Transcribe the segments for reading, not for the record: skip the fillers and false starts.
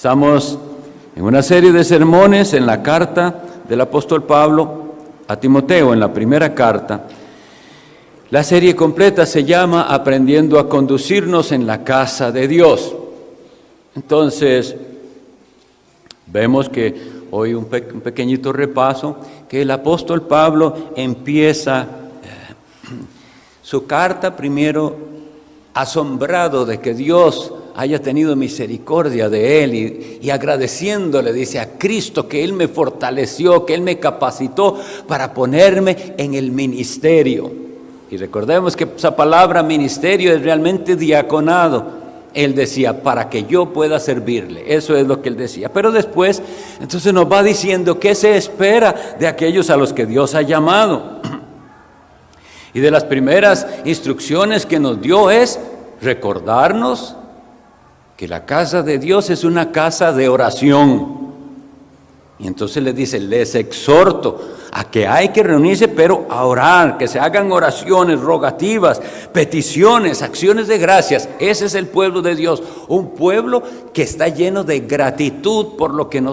Estamos en una serie de sermones en la carta del apóstol Pablo a Timoteo, en la primera carta. La serie completa se llama Aprendiendo a conducirnos en la casa de Dios. Entonces, vemos que hoy un pequeñito repaso, que el apóstol Pablo empieza su carta primero asombrado de que Dios haya tenido misericordia de él y agradeciéndole, dice, a Cristo que Él me fortaleció, que Él me capacitó para ponerme en el ministerio. Y recordemos que esa palabra ministerio es realmente diaconado. Él decía, para que yo pueda servirle. Eso es lo que él decía. Pero después, entonces nos va diciendo qué se espera de aquellos a los que Dios ha llamado. Y de las primeras instrucciones que nos dio es recordarnos que la casa de Dios es una casa de oración. Y entonces les dice, les exhorto a que hay que reunirse, pero a orar, que se hagan oraciones, rogativas, peticiones, acciones de gracias. Ese es el pueblo de Dios, un pueblo que está lleno de gratitud por lo que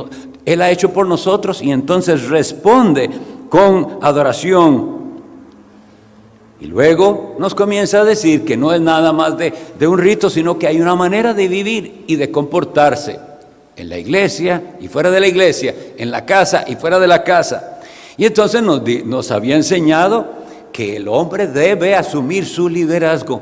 Él ha hecho por nosotros, y entonces responde con adoración. Y luego nos comienza a decir que no es nada más de un rito, sino que hay una manera de vivir y de comportarse en la iglesia y fuera de la iglesia, en la casa y fuera de la casa. Y entonces nos había enseñado que el hombre debe asumir su liderazgo.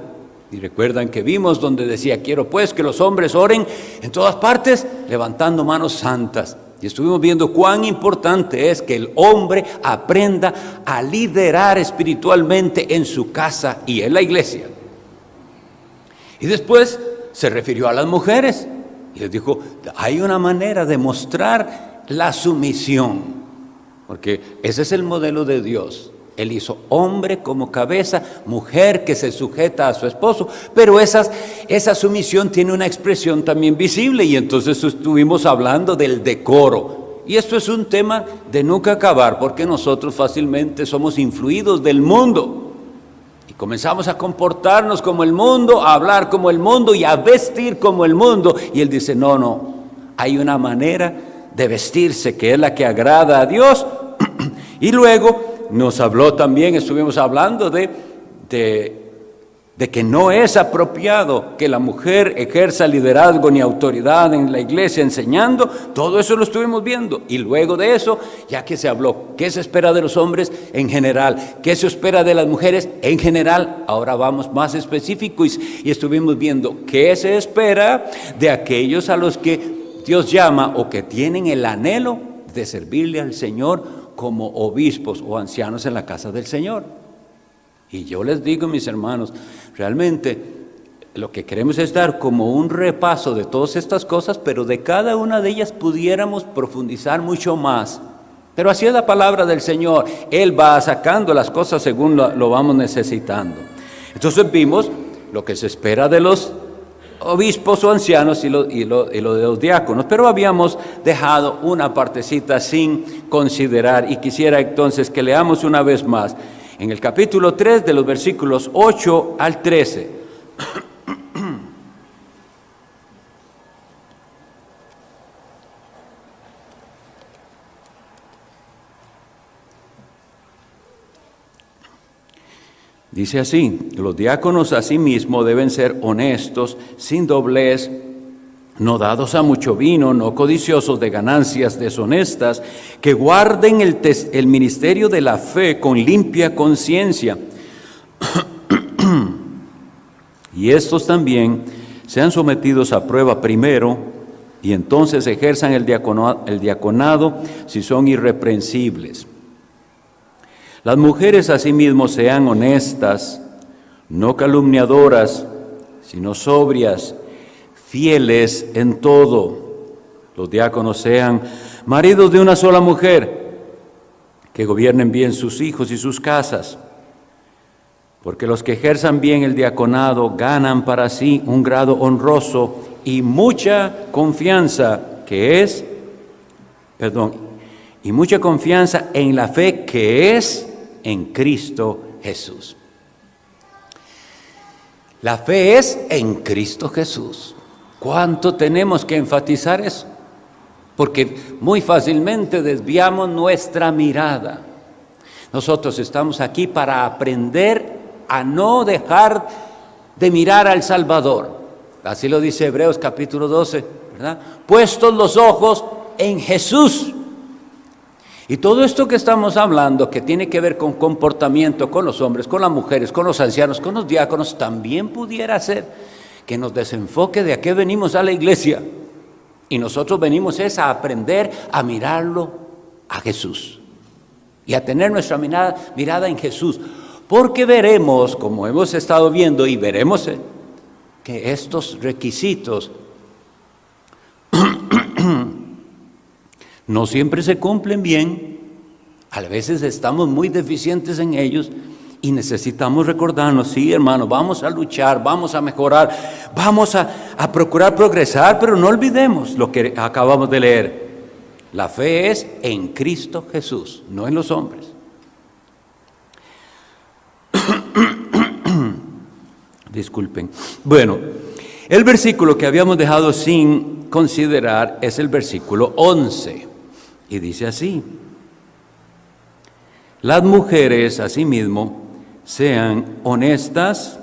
Y recuerdan que vimos donde decía, quiero pues que los hombres oren en todas partes, levantando manos santas. Y estuvimos viendo cuán importante es que el hombre aprenda a liderar espiritualmente en su casa y en la iglesia. Y después se refirió a las mujeres y les dijo, hay una manera de mostrar la sumisión, porque ese es el modelo de Dios. Él hizo hombre como cabeza, mujer que se sujeta a su esposo, pero esa sumisión tiene una expresión también visible, y entonces estuvimos hablando del decoro. Y esto es un tema de nunca acabar, porque nosotros fácilmente somos influidos del mundo y comenzamos a comportarnos como el mundo, a hablar como el mundo y a vestir como el mundo. Y él dice, no, hay una manera de vestirse que es la que agrada a Dios. Y luego nos habló también, estuvimos hablando de que no es apropiado que la mujer ejerza liderazgo ni autoridad en la iglesia enseñando. Todo eso lo estuvimos viendo. Y luego de eso, ya que se habló qué se espera de los hombres en general, qué se espera de las mujeres en general, ahora vamos más específicos y estuvimos viendo qué se espera de aquellos a los que Dios llama o que tienen el anhelo de servirle al Señor como obispos o ancianos en la casa del Señor. Y yo les digo, mis hermanos, realmente lo que queremos es dar como un repaso de todas estas cosas, pero de cada una de ellas pudiéramos profundizar mucho más. Pero así es la palabra del Señor. Él va sacando las cosas según lo vamos necesitando. Entonces vimos lo que se espera de los obispos o ancianos y lo de los diáconos, pero habíamos dejado una partecita sin considerar, y quisiera entonces que leamos una vez más en el capítulo 3 de los versículos 8 al 13. Dice así, los diáconos asimismo deben ser honestos, sin doblez, no dados a mucho vino, no codiciosos de ganancias deshonestas, que guarden el ministerio de la fe con limpia conciencia. Y estos también sean sometidos a prueba primero, y entonces ejerzan el diaconado si son irreprensibles. Las mujeres asimismo sean honestas, no calumniadoras, sino sobrias, fieles en todo. Los diáconos sean maridos de una sola mujer, que gobiernen bien sus hijos y sus casas, porque los que ejerzan bien el diaconado ganan para sí un grado honroso y mucha confianza y mucha confianza en la fe que es en Cristo Jesús. La fe es en Cristo Jesús. ¿Cuánto tenemos que enfatizar eso? porque muy fácilmente desviamos nuestra mirada. Nosotros estamos aquí para aprender a no dejar de mirar al Salvador. Así lo dice Hebreos capítulo 12, ¿verdad? Puestos los ojos en Jesús. Y todo esto que estamos hablando, que tiene que ver con comportamiento, con los hombres, con las mujeres, con los ancianos, con los diáconos, también pudiera ser que nos desenfoque de a qué venimos a la iglesia. Y nosotros venimos es a aprender a mirarlo a Jesús. Y a tener nuestra mirada en Jesús. Porque veremos, como hemos estado viendo y veremos, que estos requisitos no siempre se cumplen bien. A veces estamos muy deficientes en ellos y necesitamos recordarnos, sí, hermano, vamos a luchar, vamos a mejorar, vamos a procurar progresar, pero no olvidemos lo que acabamos de leer. La fe es en Cristo Jesús, no en los hombres. Disculpen. Bueno, el versículo que habíamos dejado sin considerar es el versículo 11. Y dice así: las mujeres, asimismo, sean honestas,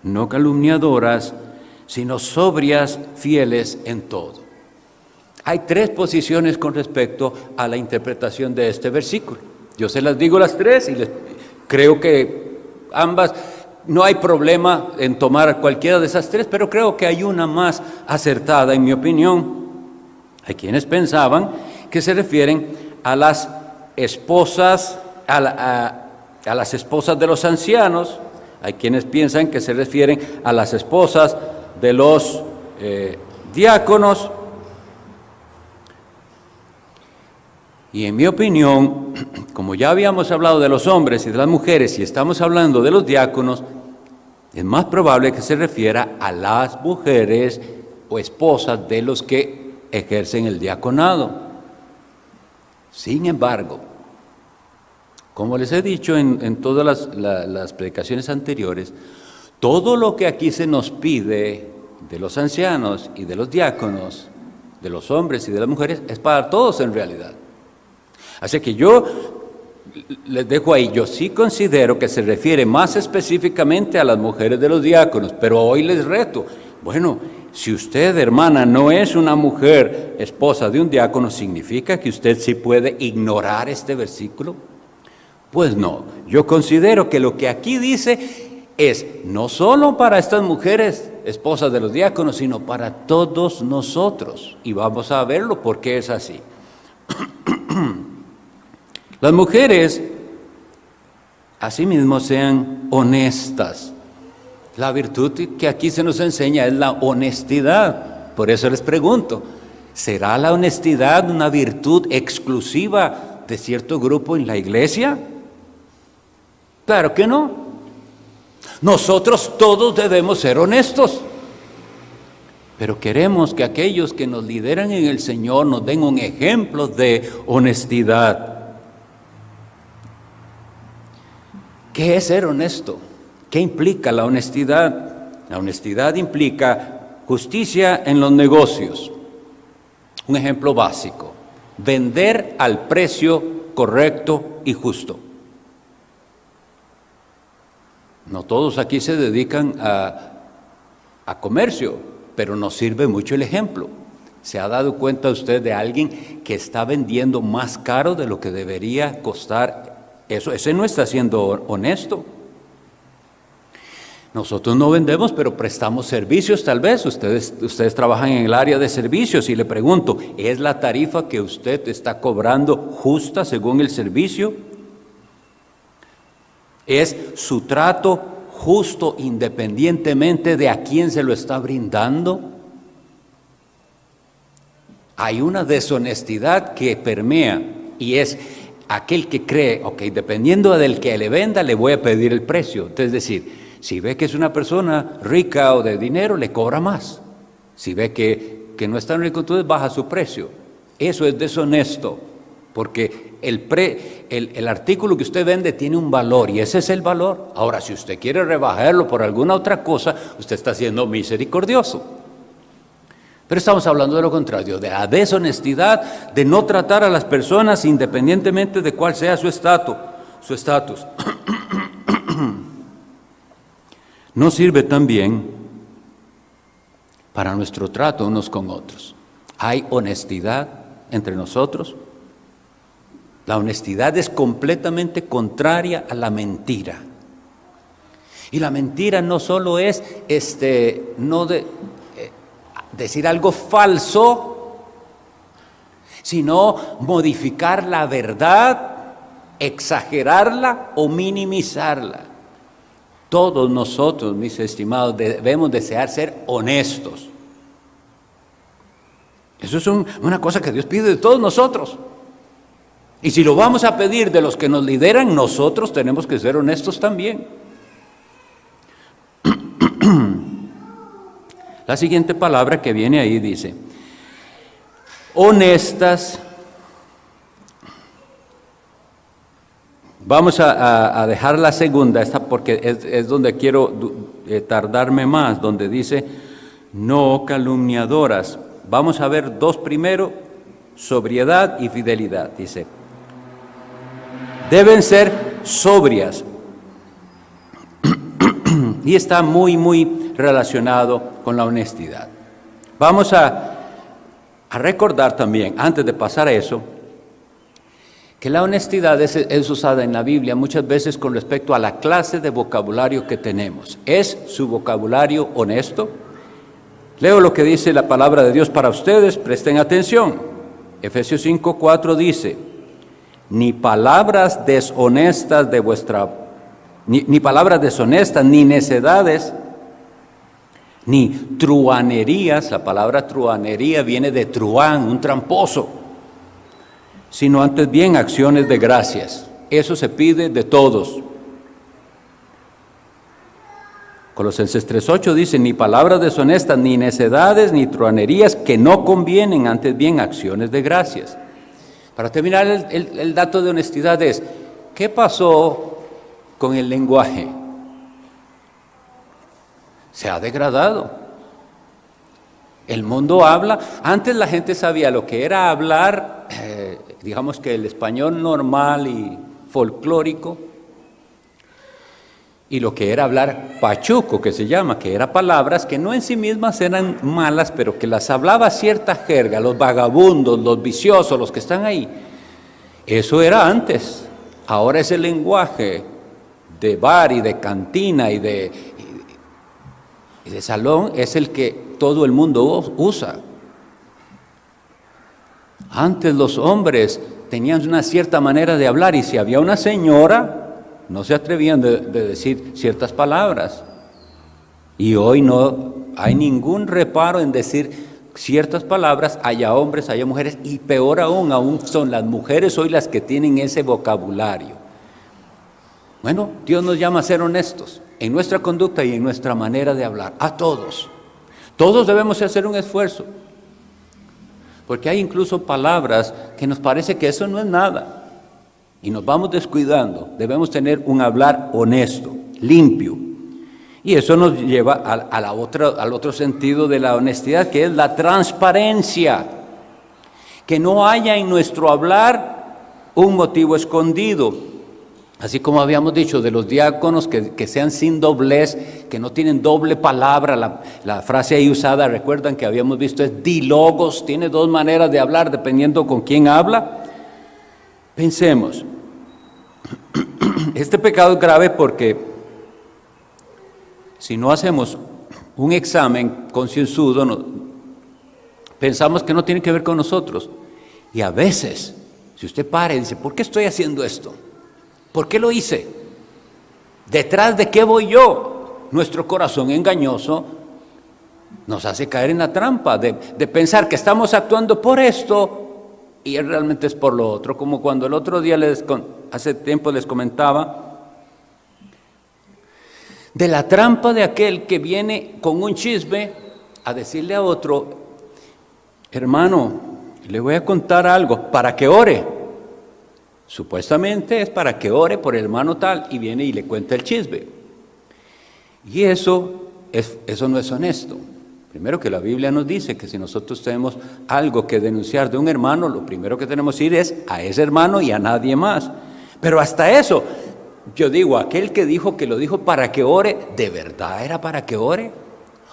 no calumniadoras, sino sobrias, fieles en todo. Hay tres posiciones con respecto a la interpretación de este versículo. Yo se las digo las tres y creo que ambas, no hay problema en tomar cualquiera de esas tres, pero creo que hay una más acertada, en mi opinión. Hay quienes pensaban que se refieren a las esposas, a las esposas de los ancianos. Hay quienes piensan que se refieren a las esposas de los diáconos. Y en mi opinión, como ya habíamos hablado de los hombres y de las mujeres y estamos hablando de los diáconos, es más probable que se refiera a las mujeres o esposas de los que ejercen el diaconado. Sin embargo, como les he dicho en todas las predicaciones anteriores, todo lo que aquí se nos pide de los ancianos y de los diáconos, de los hombres y de las mujeres, es para todos en realidad. Así que yo les dejo ahí, yo sí considero que se refiere más específicamente a las mujeres de los diáconos, pero hoy les reto, bueno, si usted, hermana, no es una mujer esposa de un diácono, ¿significa que usted sí puede ignorar este versículo? Pues no, yo considero que lo que aquí dice es no solo para estas mujeres esposas de los diáconos, sino para todos nosotros, y vamos a verlo por qué es así. Las mujeres, asimismo, sean honestas. La virtud que aquí se nos enseña es la honestidad. Por eso les pregunto, ¿será la honestidad una virtud exclusiva de cierto grupo en la iglesia? Claro que no. Nosotros todos debemos ser honestos. Pero queremos que aquellos que nos lideran en el Señor nos den un ejemplo de honestidad. ¿Qué es ser honesto? ¿Qué implica la honestidad? La honestidad implica justicia en los negocios. Un ejemplo básico: vender al precio correcto y justo. No todos aquí se dedican a comercio, pero nos sirve mucho el ejemplo. ¿Se ha dado cuenta usted de alguien que está vendiendo más caro de lo que debería costar? Ese no está siendo honesto. Nosotros no vendemos, pero prestamos servicios tal vez. Ustedes trabajan en el área de servicios y le pregunto, ¿es la tarifa que usted está cobrando justa según el servicio? ¿Es su trato justo independientemente de a quién se lo está brindando? Hay una deshonestidad que permea y es aquel que cree, ok, dependiendo del que le venda, le voy a pedir el precio. Es decir, si ve que es una persona rica o de dinero, le cobra más. Si ve que no es tan rico, entonces baja su precio. Eso es deshonesto, porque el artículo que usted vende tiene un valor y ese es el valor. Ahora, si usted quiere rebajarlo por alguna otra cosa, usted está siendo misericordioso. Pero estamos hablando de lo contrario, de la deshonestidad, de no tratar a las personas independientemente de cuál sea su estatus. No sirve también para nuestro trato unos con otros. ¿Hay honestidad entre nosotros? La honestidad es completamente contraria a la mentira. Y la mentira no solo es decir algo falso, sino modificar la verdad, exagerarla o minimizarla. Todos nosotros, mis estimados, debemos desear ser honestos. Eso es una cosa que Dios pide de todos nosotros. Y si lo vamos a pedir de los que nos lideran, nosotros tenemos que ser honestos también. La siguiente palabra que viene ahí dice, honestas. Vamos a dejar la segunda, esta porque es donde quiero tardarme más, donde dice, no calumniadoras. Vamos a ver dos primero, sobriedad y fidelidad. Dice, deben ser sobrias. Y está muy relacionado con la honestidad. Vamos a recordar también, antes de pasar a eso, que la honestidad es usada en la Biblia muchas veces con respecto a la clase de vocabulario que tenemos. ¿Es su vocabulario honesto? Leo lo que dice la palabra de Dios para ustedes, presten atención. Efesios 5:4 dice, ni palabras deshonestas de ni palabras deshonestas, ni necedades, ni truhanerías. La palabra truhanería viene de truán, un tramposo, sino antes bien acciones de gracias. Eso se pide de todos. Colosenses 3:8 dice, ni palabras deshonestas, ni necedades, ni truhanerías que no convienen, antes bien acciones de gracias. Para terminar, el dato de honestidad es, ¿qué pasó con el lenguaje? Se ha degradado. El mundo habla. Antes la gente sabía lo que era hablar, digamos que el español normal y folclórico, y lo que era hablar pachuco, que se llama, que eran palabras que no en sí mismas eran malas, pero que las hablaba cierta jerga, los vagabundos, los viciosos, los que están ahí. Eso era antes. Ahora es el lenguaje de bar y de cantina y de salón, es el que todo el mundo usa. Antes los hombres tenían una cierta manera de hablar y si había una señora, no se atrevían de decir ciertas palabras. Y hoy no hay ningún reparo en decir ciertas palabras, haya hombres, haya mujeres, y peor aún son las mujeres hoy las que tienen ese vocabulario. Bueno, Dios nos llama a ser honestos en nuestra conducta y en nuestra manera de hablar, a todos. Todos debemos hacer un esfuerzo, porque hay incluso palabras que nos parece que eso no es nada, y nos vamos descuidando. Debemos tener un hablar honesto, limpio, y eso nos lleva al otro sentido de la honestidad, que es la transparencia, que no haya en nuestro hablar un motivo escondido. Así como habíamos dicho de los diáconos, que sean sin doblez, que no tienen doble palabra. La frase ahí usada, recuerdan que habíamos visto, es dilogos, tiene dos maneras de hablar dependiendo con quién habla. Pensemos, este pecado es grave porque si no hacemos un examen concienzudo, pensamos que no tiene que ver con nosotros. Y a veces, si usted para y dice, ¿por qué estoy haciendo esto? ¿Por qué lo hice? ¿Detrás de qué voy yo? Nuestro corazón engañoso nos hace caer en la trampa de pensar que estamos actuando por esto y realmente es por lo otro. Como cuando el otro día, hace tiempo les comentaba, de la trampa de aquel que viene con un chisme a decirle a otro, hermano, le voy a contar algo para que ore. Supuestamente es para que ore por el hermano tal, y viene y le cuenta el chisme. Y eso no es honesto. Primero que la Biblia nos dice que si nosotros tenemos algo que denunciar de un hermano, lo primero que tenemos que ir es a ese hermano y a nadie más. Pero hasta eso, yo digo, aquel que dijo que lo dijo para que ore, ¿de verdad era para que ore?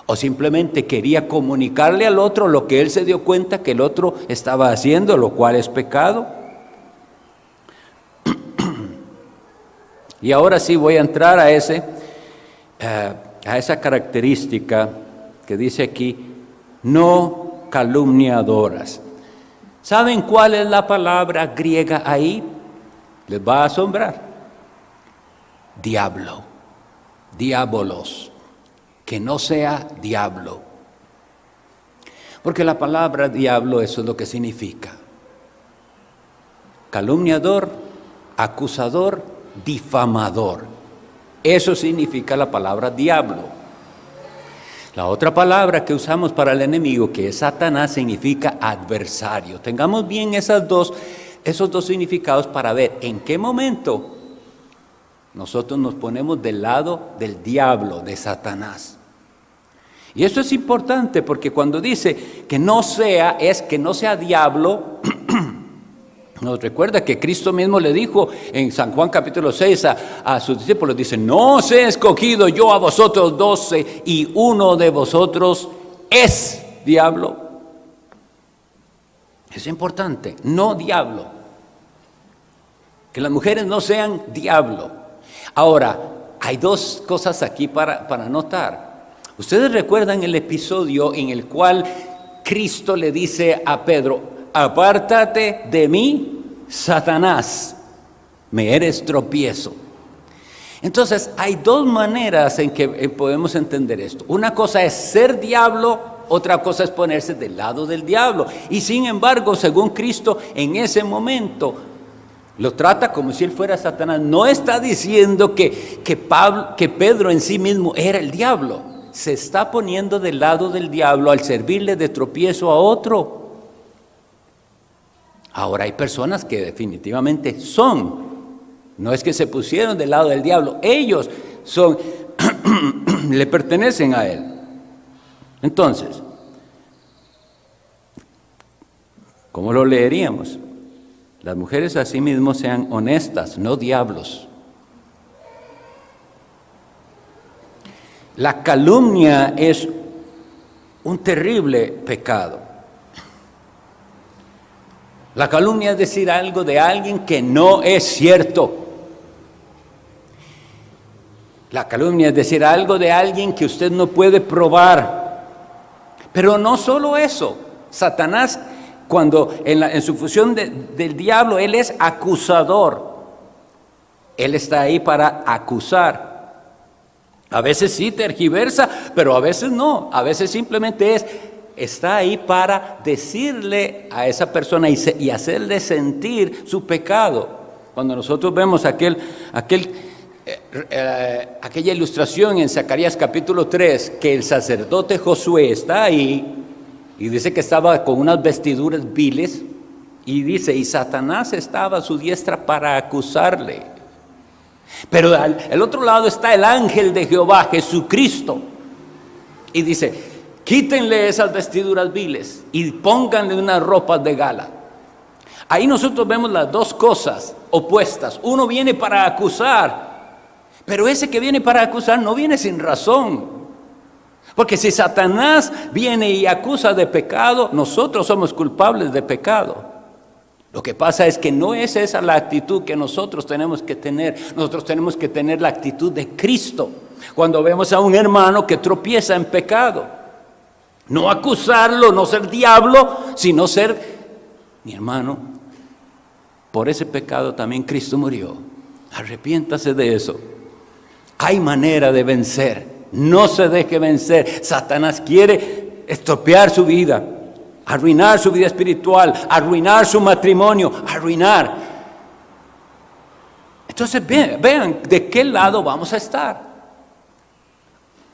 ¿O simplemente quería comunicarle al otro lo que él se dio cuenta que el otro estaba haciendo, lo cual es pecado? Y ahora sí voy a entrar a esa característica que dice aquí, no calumniadoras. ¿Saben cuál es la palabra griega ahí? Les va a asombrar. Diablo, diabolos, que no sea diablo. Porque la palabra diablo, eso es lo que significa. Calumniador, acusador, difamador. Eso significa la palabra diablo. La otra palabra que usamos para el enemigo, que es Satanás, significa adversario. Tengamos bien esos dos significados para ver en qué momento nosotros nos ponemos del lado del diablo, de Satanás. Y esto es importante porque cuando dice que no sea, es que no sea diablo. Nos recuerda que Cristo mismo le dijo en San Juan capítulo 6 a sus discípulos, dice, no os he escogido yo a vosotros 12 y uno de vosotros es diablo. Es importante, no diablo. Que las mujeres no sean diablo. Ahora, hay dos cosas aquí para notar. Ustedes recuerdan el episodio en el cual Cristo le dice a Pedro, apártate de mí, Satanás, me eres tropiezo. Entonces, hay dos maneras en que podemos entender esto. Una cosa es ser diablo, otra cosa es ponerse del lado del diablo. Y sin embargo, según Cristo, en ese momento, lo trata como si él fuera Satanás. No está diciendo que Pedro en sí mismo era el diablo. Se está poniendo del lado del diablo al servirle de tropiezo a otro. Ahora hay personas que definitivamente no es que se pusieron del lado del diablo, ellos le pertenecen a él. Entonces, ¿cómo lo leeríamos? Las mujeres asimismo sean honestas, no diablos. La calumnia es un terrible pecado. La calumnia es decir algo de alguien que no es cierto. La calumnia es decir algo de alguien que usted no puede probar. Pero no solo eso. Satanás, cuando en su función del diablo, él es acusador. Él está ahí para acusar. A veces sí tergiversa, pero a veces no. A veces simplemente está ahí para decirle a esa persona y hacerle sentir su pecado. Cuando nosotros vemos aquella ilustración en Zacarías capítulo 3, que el sacerdote Josué está ahí y dice que estaba con unas vestiduras viles y dice, y Satanás estaba a su diestra para acusarle. Pero al otro lado está el ángel de Jehová, Jesucristo, y dice, quítenle esas vestiduras viles y pónganle unas ropas de gala. Ahí nosotros vemos las dos cosas opuestas. Uno viene para acusar, pero ese que viene para acusar no viene sin razón. Porque si Satanás viene y acusa de pecado, nosotros somos culpables de pecado. Lo que pasa es que no es esa la actitud que nosotros tenemos que tener. Nosotros tenemos que tener la actitud de Cristo cuando vemos a un hermano que tropieza en pecado. No acusarlo, no ser diablo, sino ser, mi hermano, por ese pecado también Cristo murió. Arrepiéntase de eso. Hay manera de vencer. No se deje vencer. Satanás quiere estropear su vida, arruinar su vida espiritual, arruinar su matrimonio, arruinar. Entonces vean de qué lado vamos a estar.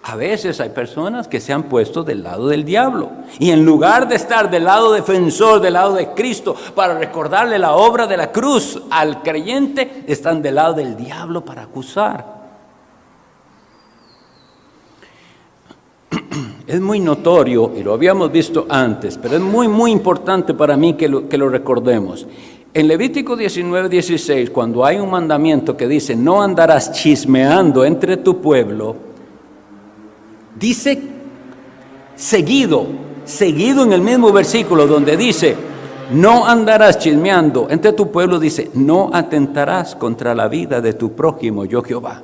A veces hay personas que se han puesto del lado del diablo y en lugar de estar del lado defensor, del lado de Cristo, para recordarle la obra de la cruz al creyente, están del lado del diablo para acusar. es muy notorio, y lo habíamos visto antes, pero es muy importante para mí que lo recordemos. En Levítico 19:16, cuando hay un mandamiento que dice, no andarás chismeando entre tu pueblo, dice seguido en el mismo versículo donde dice, no andarás chismeando entre tu pueblo, dice, no atentarás contra la vida de tu prójimo, yo Jehová.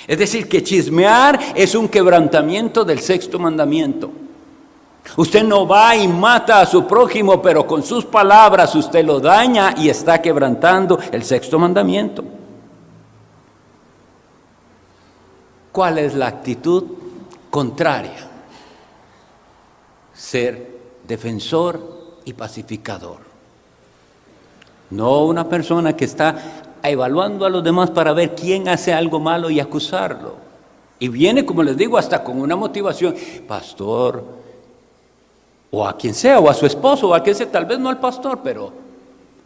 Es decir, que chismear es un quebrantamiento del sexto mandamiento. Usted no va y mata a su prójimo, pero con sus palabras usted lo daña y está quebrantando el sexto mandamiento. ¿Cuál es la actitud contraria? Ser defensor y pacificador. No una persona que está evaluando a los demás para ver quién hace algo malo y acusarlo. Y viene, como les digo, hasta con una motivación, pastor, o a quien sea, o a su esposo, o a quien sea, tal vez no al pastor, pero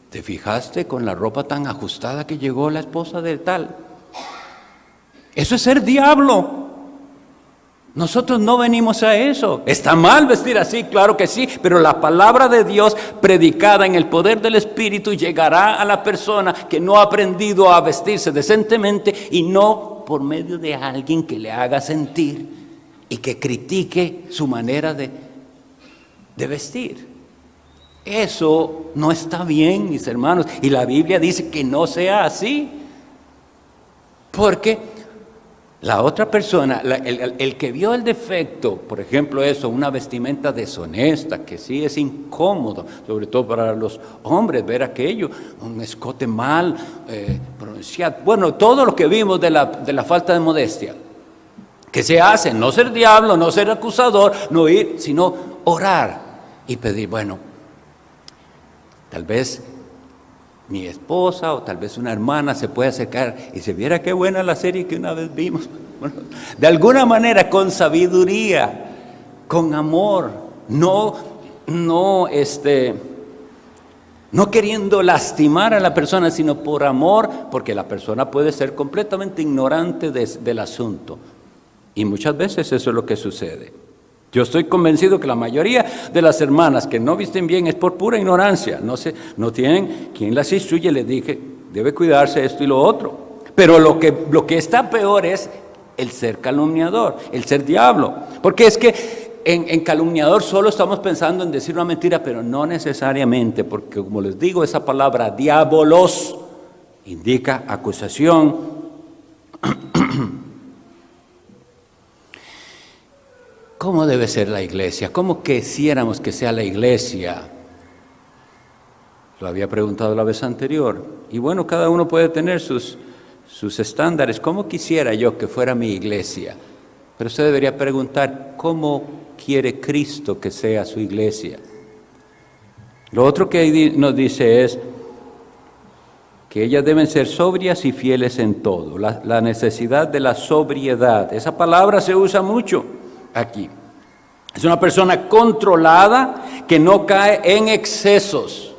¿te fijaste con la ropa tan ajustada que llegó la esposa del tal? Eso es ser diablo. Nosotros no venimos a eso. ¿Está mal vestir así? Claro que sí, pero la palabra de Dios predicada en el poder del Espíritu llegará a la persona que no ha aprendido a vestirse decentemente y no por medio de alguien que le haga sentir y que critique su manera de vestir. Eso no está bien, mis hermanos, y la Biblia dice que no sea así, porque la otra persona, el que vio el defecto, por ejemplo eso, una vestimenta deshonesta, que sí es incómodo, sobre todo para los hombres, ver aquello, un escote mal pronunciado, bueno, todo lo que vimos de la falta de modestia, que se hace, no ser diablo, no ser acusador, no ir, sino orar y pedir, bueno, tal vez mi esposa o tal vez una hermana se puede acercar y se viera qué buena la serie que una vez vimos. Bueno, de alguna manera, con sabiduría, con amor, no queriendo lastimar a la persona, sino por amor, porque la persona puede ser completamente ignorante del asunto. Y muchas veces eso es lo que sucede. Yo estoy convencido que la mayoría de las hermanas que no visten bien es por pura ignorancia. No tienen quien las instruye, les dije, debe cuidarse esto y lo otro. Pero lo que está peor es el ser calumniador, el ser diablo. Porque es que en calumniador solo estamos pensando en decir una mentira, pero no necesariamente, porque como les digo, esa palabra diabolos indica acusación. ¿Cómo debe ser la iglesia? ¿Cómo quisiéramos que sea la iglesia? Lo había preguntado la vez anterior. Y bueno, cada uno puede tener sus estándares. ¿Cómo quisiera yo que fuera mi iglesia? Pero usted debería preguntar, ¿cómo quiere Cristo que sea su iglesia? Lo otro que nos dice es que ellas deben ser sobrias y fieles en todo. La necesidad de la sobriedad. Esa palabra se usa mucho aquí. Es una persona controlada que no cae en excesos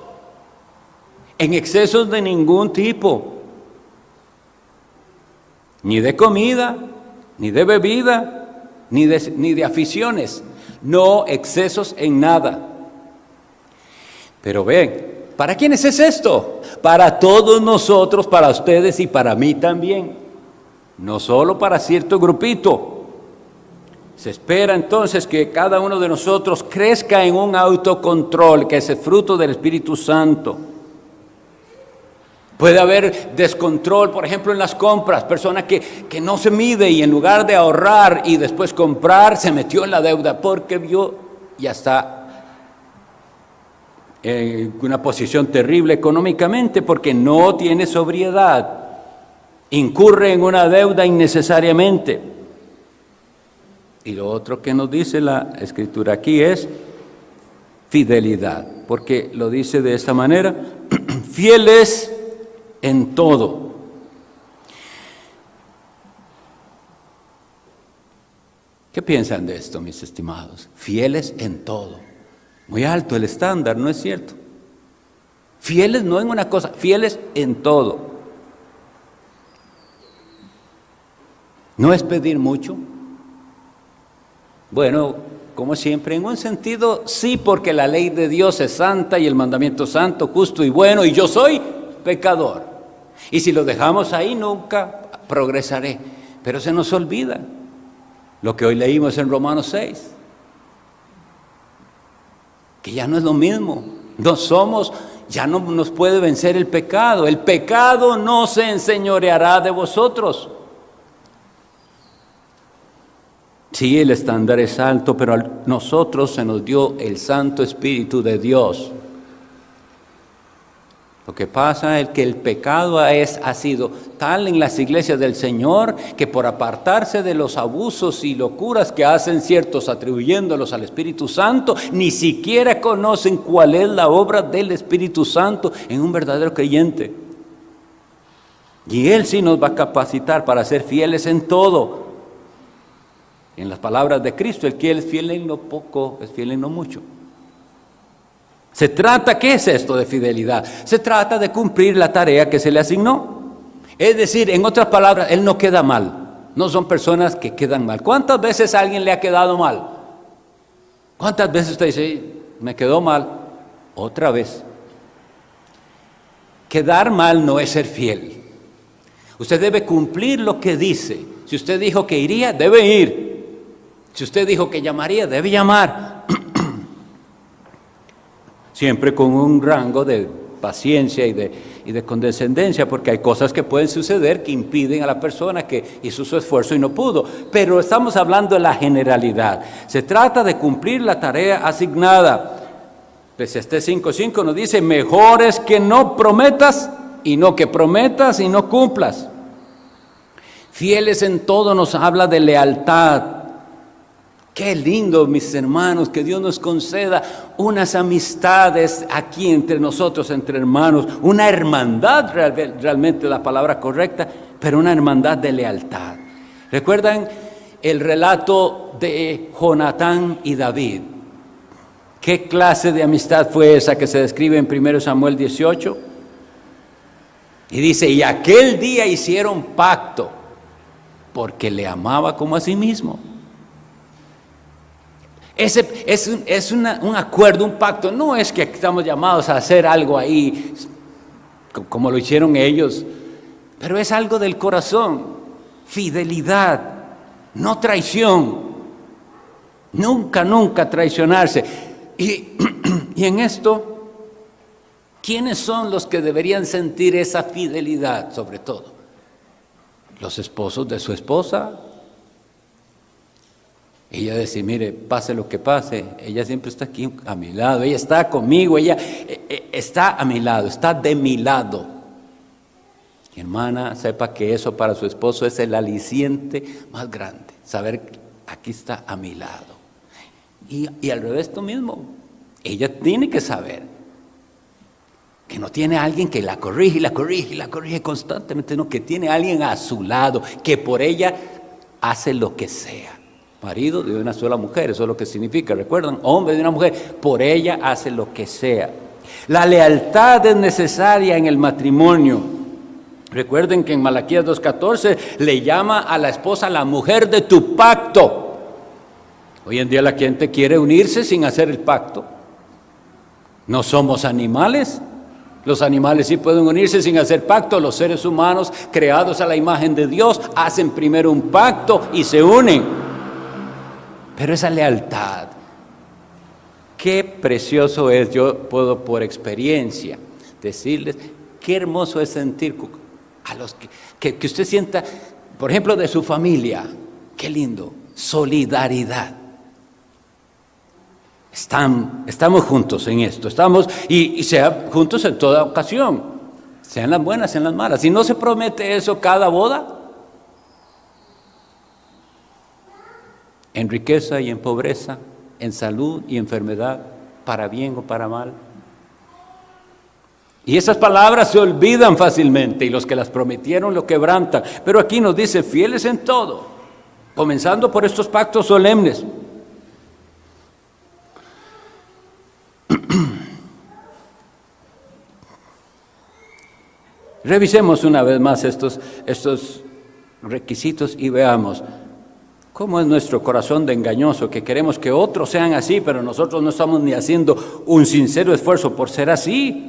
de ningún tipo, ni de comida, ni de bebida, ni de aficiones, no excesos en nada. Pero ven, ¿para quiénes es esto? Para todos nosotros, para ustedes y para mí también, no solo para cierto grupito. Se espera entonces que cada uno de nosotros crezca en un autocontrol, que es el fruto del Espíritu Santo. Puede haber descontrol, por ejemplo, en las compras, persona que no se mide y en lugar de ahorrar y después comprar, se metió en la deuda porque vio, ya está en una posición terrible económicamente porque no tiene sobriedad, incurre en una deuda innecesariamente. Y lo otro que nos dice la Escritura aquí es fidelidad, porque lo dice de esta manera, fieles en todo. ¿Qué piensan de esto, mis estimados? Fieles en todo. Muy alto el estándar, ¿no es cierto? Fieles no en una cosa, fieles en todo. ¿No es pedir mucho? Bueno, como siempre, en un sentido sí, porque la ley de Dios es santa y el mandamiento santo, justo y bueno, y yo soy pecador. Y si lo dejamos ahí, nunca progresaré. Pero se nos olvida lo que hoy leímos en Romanos 6, que ya no es lo mismo. Ya no nos puede vencer el pecado. El pecado no se enseñoreará de vosotros. Sí, el estándar es alto, pero a nosotros se nos dio el Santo Espíritu de Dios. Lo que pasa es que el pecado ha sido tal en las iglesias del Señor que por apartarse de los abusos y locuras que hacen ciertos atribuyéndolos al Espíritu Santo, ni siquiera conocen cuál es la obra del Espíritu Santo en un verdadero creyente. Y Él sí nos va a capacitar para ser fieles en todo. En las palabras de Cristo, el que es fiel en lo poco, es fiel en lo mucho. Se trata, ¿qué es esto de fidelidad? Se trata de cumplir la tarea que se le asignó. Es decir, en otras palabras, Él no queda mal. No son personas que quedan mal. ¿Cuántas veces a alguien le ha quedado mal? ¿Cuántas veces usted dice, me quedó mal? Otra vez. Quedar mal no es ser fiel. Usted debe cumplir lo que dice. Si usted dijo que iría, debe ir. Si usted dijo que llamaría, debe llamar. Siempre con un rango de paciencia y de condescendencia, porque hay cosas que pueden suceder que impiden a la persona que hizo su esfuerzo y no pudo. Pero estamos hablando de la generalidad. Se trata de cumplir la tarea asignada. Eclesiastés 5:5 nos dice, mejor es que no prometas y no que prometas y no cumplas. Fieles en todo nos habla de lealtad. Qué lindo, mis hermanos, que Dios nos conceda unas amistades aquí entre nosotros, entre hermanos, una hermandad, realmente la palabra correcta, pero una hermandad de lealtad. ¿Recuerdan el relato de Jonatán y David? ¿Qué clase de amistad fue esa que se describe en 1 Samuel 18? Y dice, y aquel día hicieron pacto, porque le amaba como a sí mismo. Es un acuerdo, un pacto. No es que estamos llamados a hacer algo ahí como lo hicieron ellos, pero es algo del corazón. Fidelidad, no traición. Nunca traicionarse. Y en esto, ¿quiénes son los que deberían sentir esa fidelidad sobre todo? Los esposos de su esposa. Ella decía, mire, pase lo que pase, ella siempre está aquí a mi lado, ella está conmigo, ella está a mi lado, está de mi lado. Hermana, sepa que eso para su esposo es el aliciente más grande, saber que aquí está a mi lado. Y al revés tú mismo, ella tiene que saber que no tiene a alguien que la corrige constantemente, sino que tiene a alguien a su lado, que por ella hace lo que sea. Marido de una sola mujer, eso es lo que significa, ¿recuerdan? Hombre de una mujer, por ella hace lo que sea. La lealtad es necesaria en el matrimonio. Recuerden que en Malaquías 2:14 le llama a la esposa la mujer de tu pacto. Hoy en día la gente quiere unirse sin hacer el pacto. No somos animales. Los animales sí pueden unirse sin hacer pacto. Los seres humanos creados a la imagen de Dios hacen primero un pacto y se unen. Pero esa lealtad, qué precioso es. Yo puedo por experiencia decirles qué hermoso es sentir a los que usted sienta, por ejemplo, de su familia. Qué lindo, solidaridad. Estamos juntos en esto, y sea juntos en toda ocasión, sean las buenas, sean las malas. Si no se promete eso cada boda, en riqueza y en pobreza, en salud y enfermedad, para bien o para mal. Y esas palabras se olvidan fácilmente y los que las prometieron lo quebrantan. Pero aquí nos dice, fieles en todo, comenzando por estos pactos solemnes. Revisemos una vez más estos requisitos y veamos ¿Cómo es nuestro corazón de engañoso, que queremos que otros sean así, pero nosotros no estamos ni haciendo un sincero esfuerzo por ser así?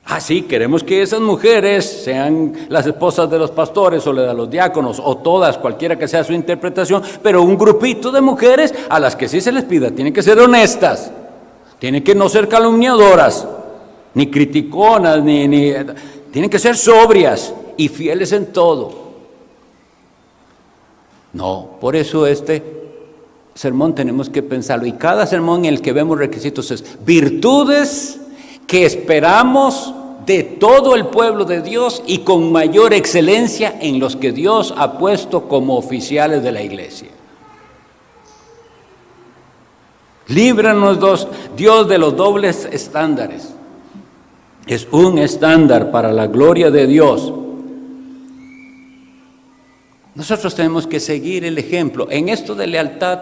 Así queremos que esas mujeres sean las esposas de los pastores o de los diáconos o todas, cualquiera que sea su interpretación, pero un grupito de mujeres a las que sí se les pida, tienen que ser honestas, tienen que no ser calumniadoras, ni criticonas, tienen que ser sobrias y fieles en todo. No, por eso este sermón tenemos que pensarlo, y cada sermón en el que vemos requisitos es virtudes que esperamos de todo el pueblo de Dios y con mayor excelencia en los que Dios ha puesto como oficiales de la iglesia. Líbranos, Dios, de los dobles estándares. Es un estándar para la gloria de Dios. Nosotros tenemos que seguir el ejemplo. En esto de lealtad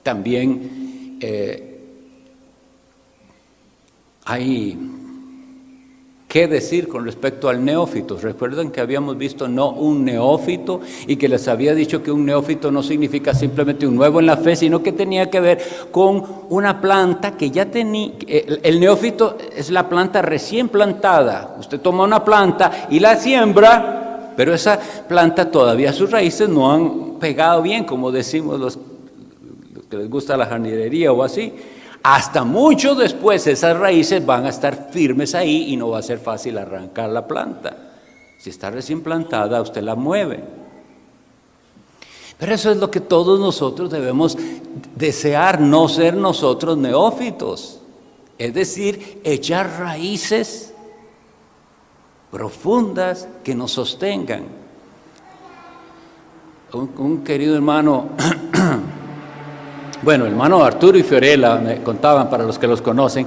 también hay qué decir con respecto al neófito. Recuerden que habíamos visto no un neófito y que les había dicho que un neófito no significa simplemente un nuevo en la fe, sino que tenía que ver con una planta que ya tenía. El neófito es la planta recién plantada. Usted toma una planta y la siembra, pero esa planta todavía sus raíces no han pegado bien, como decimos los que les gusta la jardinería o así. Hasta mucho después esas raíces van a estar firmes ahí y no va a ser fácil arrancar la planta. Si está recién plantada, usted la mueve. Pero eso es lo que todos nosotros debemos desear, no ser nosotros neófitos. Es decir, echar raíces profundas que nos sostengan. Un querido hermano... Bueno, el hermano Arturo y Fiorella me contaban, para los que los conocen,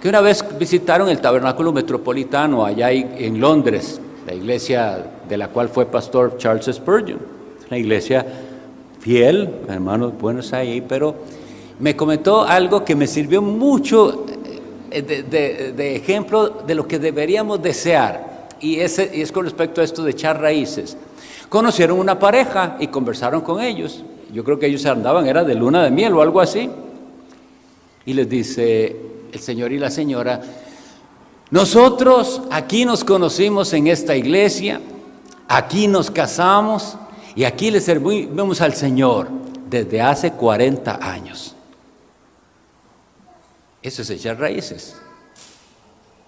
que una vez visitaron el Tabernáculo Metropolitano allá en Londres, la iglesia de la cual fue pastor Charles Spurgeon, una iglesia fiel, hermanos buenos ahí, pero me comentó algo que me sirvió mucho de ejemplo de lo que deberíamos desear, y es con respecto a esto de echar raíces. Conocieron una pareja y conversaron con ellos. Yo creo que ellos andaban, era de luna de miel o algo así. Y les dice el señor y la señora: nosotros aquí nos conocimos en esta iglesia, aquí nos casamos y aquí le servimos al Señor desde hace 40 años. Eso es echar raíces.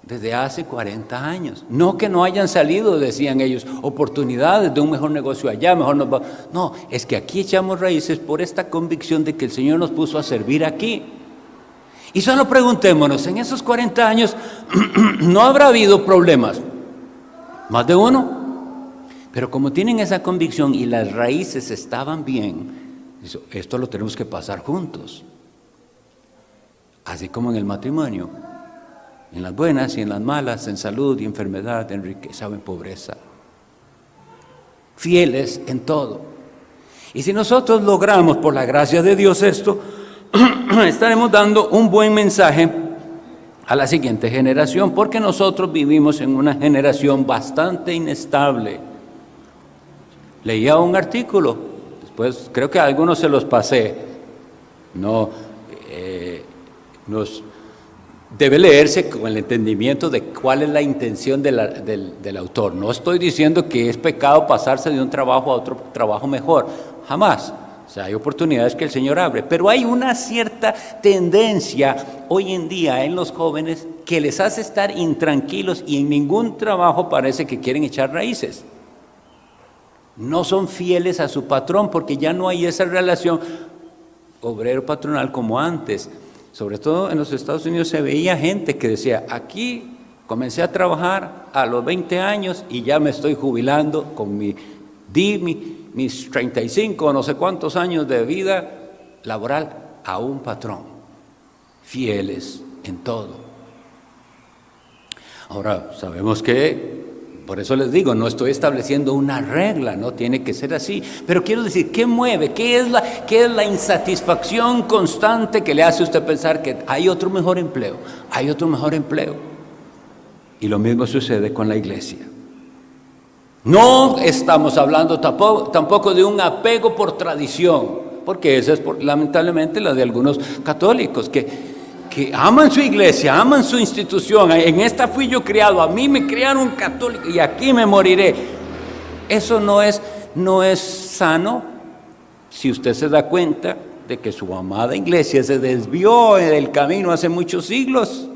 Desde hace 40 años. No que no hayan salido, decían ellos, oportunidades de un mejor negocio allá, mejor nos va. No, es que aquí echamos raíces por esta convicción de que el Señor nos puso a servir aquí. Y solo preguntémonos, en esos 40 años no habrá habido problemas, más de uno, pero como tienen esa convicción y las raíces estaban bien, esto lo tenemos que pasar juntos, así como en el matrimonio. En las buenas y en las malas, en salud y enfermedad, en riqueza o en pobreza. Fieles en todo. Y si nosotros logramos, por la gracia de Dios, esto, estaremos dando un buen mensaje a la siguiente generación, porque nosotros vivimos en una generación bastante inestable. Leía un artículo, después creo que a algunos se los pasé, debe leerse con el entendimiento de cuál es la intención del autor. No estoy diciendo que es pecado pasarse de un trabajo a otro trabajo mejor, jamás. O sea, hay oportunidades que el Señor abre, pero hay una cierta tendencia hoy en día en los jóvenes que les hace estar intranquilos y en ningún trabajo parece que quieren echar raíces. No son fieles a su patrón porque ya no hay esa relación obrero-patronal como antes. Sobre todo en los Estados Unidos se veía gente que decía, aquí comencé a trabajar a los 20 años y ya me estoy jubilando con mis 35 o no sé cuántos años de vida laboral a un patrón. Fieles en todo. Ahora, sabemos que, por eso les digo, no estoy estableciendo una regla, no tiene que ser así, pero quiero decir, ¿qué mueve? ¿Qué es la insatisfacción constante que le hace a usted pensar que hay otro mejor empleo? Hay otro mejor empleo. Y lo mismo sucede con la iglesia. No estamos hablando tampoco de un apego por tradición, porque esa es lamentablemente la de algunos católicos que aman su iglesia, aman su institución. En esta fui yo criado, a mí me criaron católico y aquí me moriré. Eso no es sano si usted se da cuenta de que su amada iglesia se desvió del camino hace muchos siglos.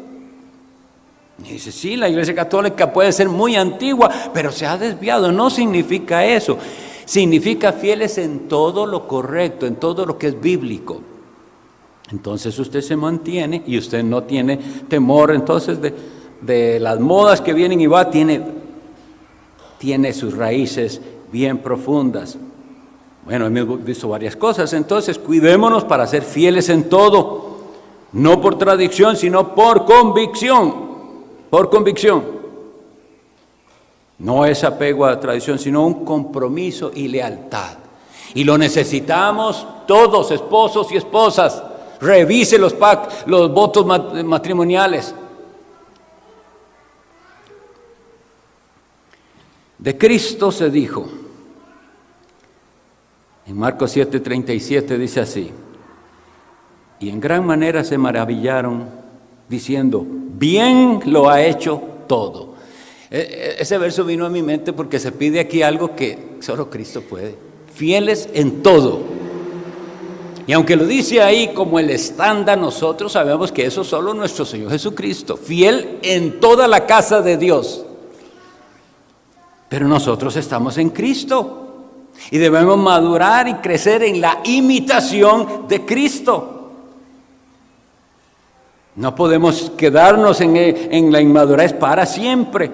Y dice, sí, la iglesia católica puede ser muy antigua, pero se ha desviado. No significa eso. Significa fieles en todo lo correcto, en todo lo que es bíblico. Entonces usted se mantiene y usted no tiene temor entonces de las modas que vienen y va, tiene sus raíces bien profundas. Bueno, hemos visto varias cosas, entonces cuidémonos para ser fieles en todo, no por tradición, sino por convicción. Por convicción. No es apego a la tradición, sino un compromiso y lealtad. Y lo necesitamos todos, esposos y esposas. Revise los votos matrimoniales. De Cristo se dijo, en Marcos 7:37 dice así, y en gran manera se maravillaron, diciendo, bien lo ha hecho todo. Ese verso vino a mi mente porque se pide aquí algo que solo Cristo puede. Fieles en todo. Y aunque lo dice ahí como el estándar, nosotros sabemos que eso solo nuestro Señor Jesucristo. Fiel en toda la casa de Dios. Pero nosotros estamos en Cristo. Y debemos madurar y crecer en la imitación de Cristo. No podemos quedarnos en la inmadurez para siempre.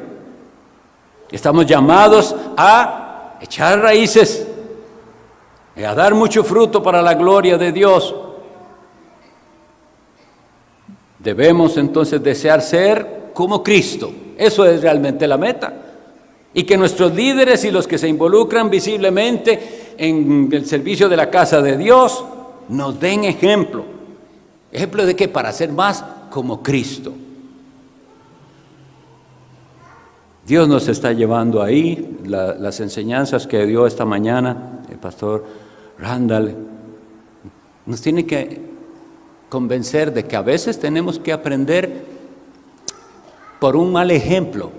Estamos llamados a echar raíces, a dar mucho fruto para la gloria de Dios. Debemos entonces desear ser como Cristo. Eso es realmente la meta. Y que nuestros líderes y los que se involucran visiblemente en el servicio de la casa de Dios nos den ejemplo. ¿Ejemplo de qué? Para ser más como Cristo. Dios nos está llevando ahí. Las enseñanzas que dio esta mañana el pastor Randall nos tiene que convencer de que a veces tenemos que aprender por un mal ejemplo.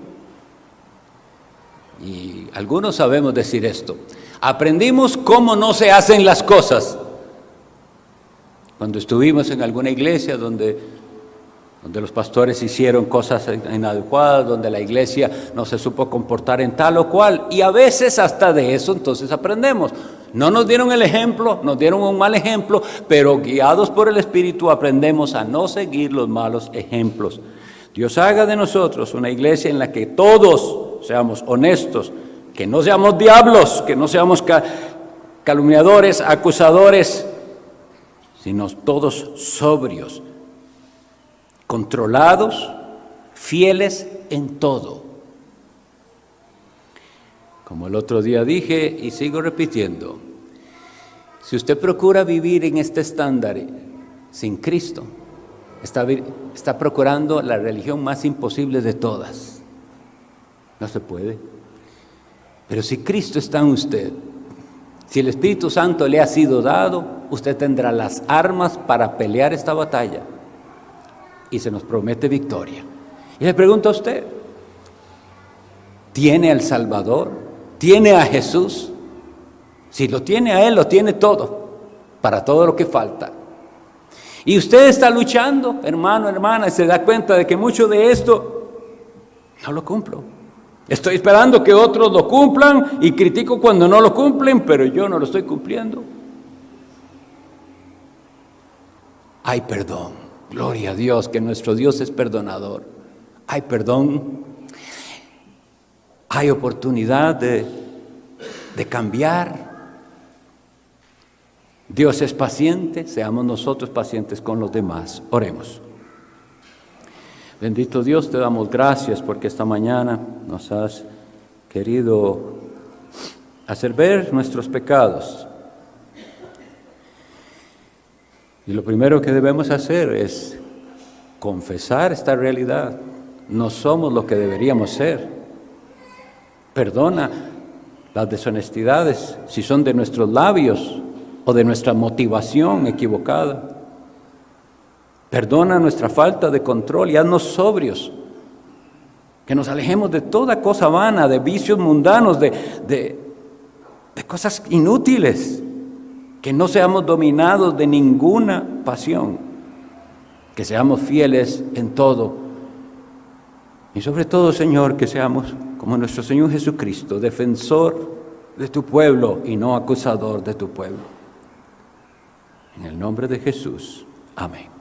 Y algunos sabemos decir esto. Aprendimos cómo no se hacen las cosas. Cuando estuvimos en alguna iglesia donde los pastores hicieron cosas inadecuadas, donde la iglesia no se supo comportar en tal o cual, y a veces hasta de eso entonces aprendemos. No nos dieron el ejemplo, nos dieron un mal ejemplo, pero guiados por el Espíritu aprendemos a no seguir los malos ejemplos. Dios haga de nosotros una iglesia en la que todos seamos honestos, que no seamos diablos, que no seamos calumniadores, acusadores, sino todos sobrios, controlados, fieles en todo. Como el otro día dije y sigo repitiendo, si usted procura vivir en este estándar sin Cristo, está procurando la religión más imposible de todas. No se puede. Pero si Cristo está en usted, si el Espíritu Santo le ha sido dado, usted tendrá las armas para pelear esta batalla. Y se nos promete victoria. Y le pregunto a usted, ¿tiene al Salvador? ¿Tiene a Jesús? Si lo tiene a Él, lo tiene todo, para todo lo que falta. Y usted está luchando, hermano, hermana, y se da cuenta de que mucho de esto no lo cumplo. Estoy esperando que otros lo cumplan y critico cuando no lo cumplen, pero yo no lo estoy cumpliendo. Hay perdón. Gloria a Dios, que nuestro Dios es perdonador. Hay perdón, hay oportunidad de cambiar. Dios es paciente, seamos nosotros pacientes con los demás. Oremos. Bendito Dios, te damos gracias porque esta mañana nos has querido hacer ver nuestros pecados. Y lo primero que debemos hacer es confesar esta realidad. No somos lo que deberíamos ser. Perdona las deshonestidades, si son de nuestros labios o de nuestra motivación equivocada. Perdona nuestra falta de control y haznos sobrios, que nos alejemos de toda cosa vana, de vicios mundanos, de cosas inútiles, que no seamos dominados de ninguna pasión, que seamos fieles en todo. Y sobre todo, Señor, que seamos como nuestro Señor Jesucristo, defensor de tu pueblo y no acusador de tu pueblo. En el nombre de Jesús. Amén.